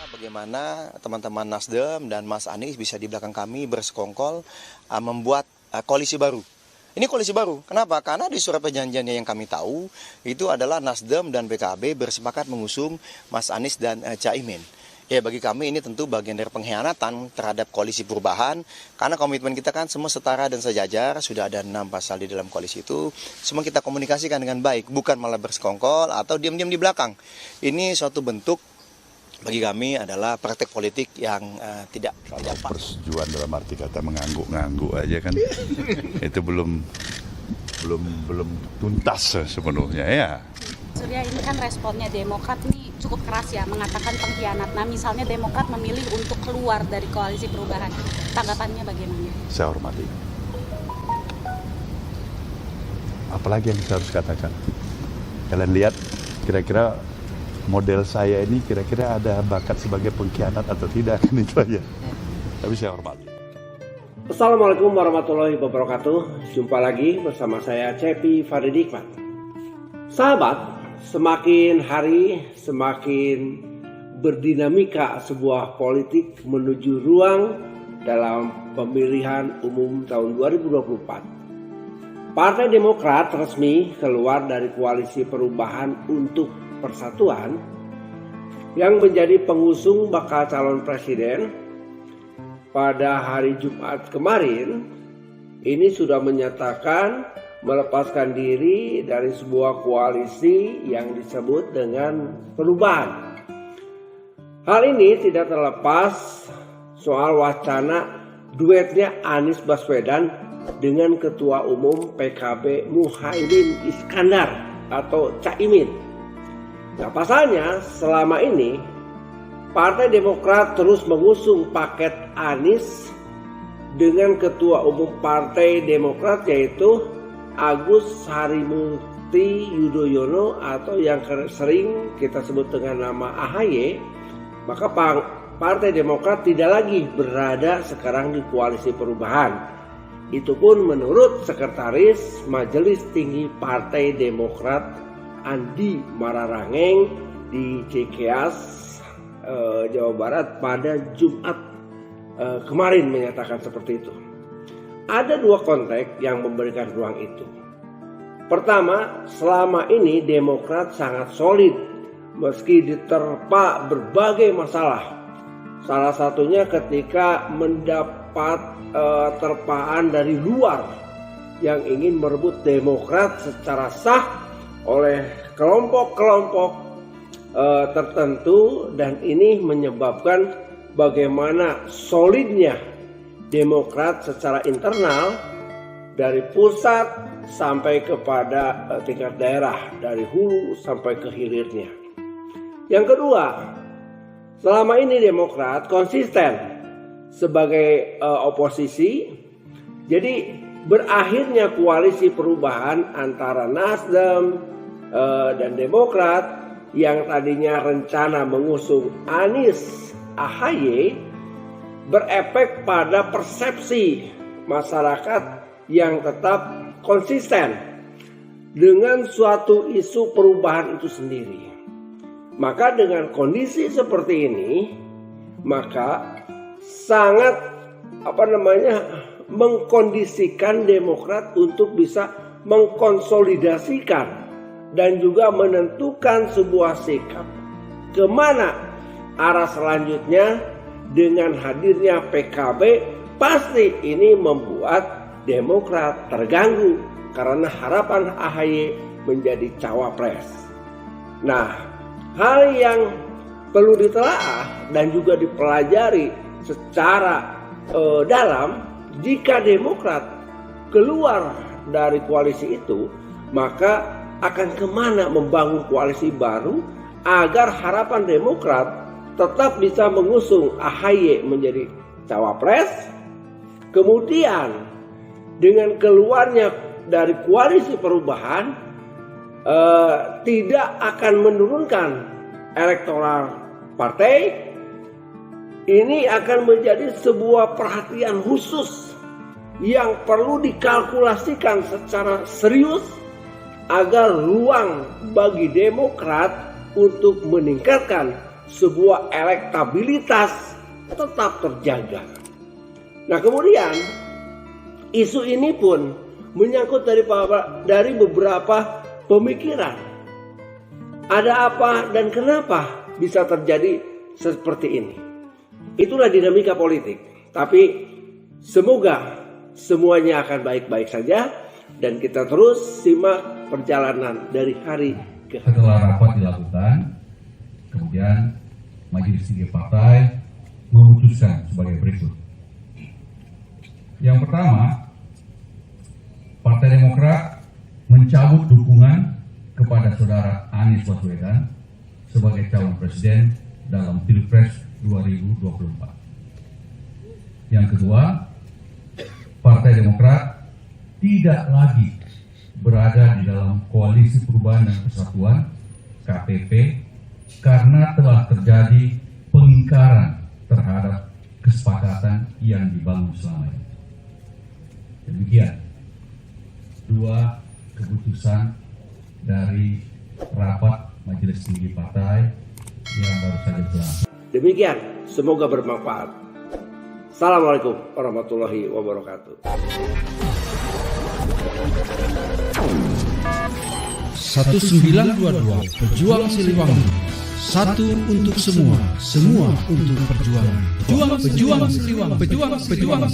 Bagaimana teman-teman Nasdem dan Mas Anies bisa di belakang kami bersekongkol membuat koalisi baru. Ini koalisi baru. Kenapa? Karena di surat perjanjiannya yang kami tahu itu adalah Nasdem dan PKB bersepakat mengusung Mas Anies dan Caimin. Ya, bagi kami ini tentu bagian dari pengkhianatan terhadap koalisi perubahan, karena komitmen kita kan semua setara dan sejajar, sudah ada 6 pasal di dalam koalisi itu, semua kita komunikasikan dengan baik, bukan malah bersekongkol atau diam-diam di belakang. Ini suatu bentuk bagi kami adalah praktek politik yang tidak pas. Persetujuan dalam arti kata mengangguk-ngangguk aja kan, itu belum tuntas sepenuhnya ya. Surya, ini kan responnya Demokrat nih cukup keras ya, mengatakan pengkhianat. Nah, misalnya Demokrat memilih untuk keluar dari koalisi perubahan, tanggapannya bagaimana? Saya hormati. Apalagi yang saya harus katakan? Kalian lihat kira-kira model saya ini kira-kira ada bakat sebagai pengkhianat atau tidak, kan itu aja. Tapi saya hormati. Assalamualaikum warahmatullahi wabarakatuh. Jumpa lagi bersama saya Cepi Faridikmat. Sahabat, semakin hari semakin berdinamika sebuah politik menuju ruang dalam pemilihan umum tahun 2024. Partai Demokrat resmi keluar dari koalisi perubahan untuk persatuan yang menjadi pengusung bakal calon presiden pada hari Jumat kemarin. Ini sudah menyatakan melepaskan diri dari sebuah koalisi yang disebut dengan perubahan. Hal ini tidak terlepas soal wacana duetnya Anies Baswedan dengan Ketua Umum PKB Muhaimin Iskandar atau Caimin. Nah, pasalnya selama ini Partai Demokrat terus mengusung paket Anies dengan Ketua Umum Partai Demokrat yaitu Agus Harimurti Yudhoyono atau yang sering kita sebut dengan nama AHY. Maka Partai Demokrat tidak lagi berada sekarang di koalisi perubahan. Itu pun menurut Sekretaris Majelis Tinggi Partai Demokrat Andi Mararangeng di Cikeas, Jawa Barat pada Jumat kemarin menyatakan seperti itu. Ada dua konteks yang memberikan ruang itu. Pertama, selama ini Demokrat sangat solid meski diterpa berbagai masalah. Salah satunya ketika mendapat terpaan dari luar yang ingin merebut Demokrat secara sah oleh kelompok-kelompok tertentu, dan ini menyebabkan bagaimana solidnya Demokrat secara internal dari pusat sampai kepada tingkat daerah, dari hulu sampai ke hilirnya. Yang kedua, selama ini Demokrat konsisten sebagai oposisi. Jadi berakhirnya koalisi perubahan antara Nasdem dan Demokrat yang tadinya rencana mengusung Anies AHY berefek pada persepsi masyarakat yang tetap konsisten dengan suatu isu perubahan itu sendiri. Maka dengan kondisi seperti ini, maka sangat mengkondisikan Demokrat untuk bisa mengkonsolidasikan dan juga menentukan sebuah sikap kemana arah selanjutnya. Dengan hadirnya PKB, pasti ini membuat Demokrat terganggu karena harapan AHY menjadi cawapres. Nah, hal yang perlu ditelaah dan juga dipelajari secara dalam, jika Demokrat keluar dari koalisi itu, maka akan kemana membangun koalisi baru agar harapan Demokrat tetap bisa mengusung AHY menjadi cawapres. Kemudian dengan keluarnya dari koalisi perubahan tidak akan menurunkan elektoral partai, Ini akan menjadi sebuah perhatian khusus yang perlu dikalkulasikan secara serius agar ruang bagi Demokrat untuk meningkatkan sebuah elektabilitas tetap terjaga. Nah, kemudian isu ini pun menyangkut dari beberapa pemikiran. Ada apa dan kenapa bisa terjadi seperti ini? Itulah dinamika politik. Tapi semoga semuanya akan baik-baik saja dan kita terus simak perjalanan dari hari ke hari. Setelah rapat dilakukan, kemudian Majelis Tinggi Partai memutuskan sebagai berikut. Yang pertama, Partai Demokrat mencabut dukungan kepada saudara Anies Baswedan sebagai calon presiden dalam Pilpres 2024. Yang kedua, Partai Demokrat tidak lagi berada di dalam Koalisi Perubahan dan Persatuan KPP karena telah terjadi pengingkaran terhadap kesepakatan yang dibangun selama ini. Demikian dua keputusan dari rapat Majelis Tinggi Partai yang baru saja berlangsung. Demikian, semoga bermanfaat. Assalamualaikum warahmatullahi wabarakatuh. 1922 Pejuang Siliwangi. Satu untuk semua, semua untuk perjuangan. Pejuang Siliwangi.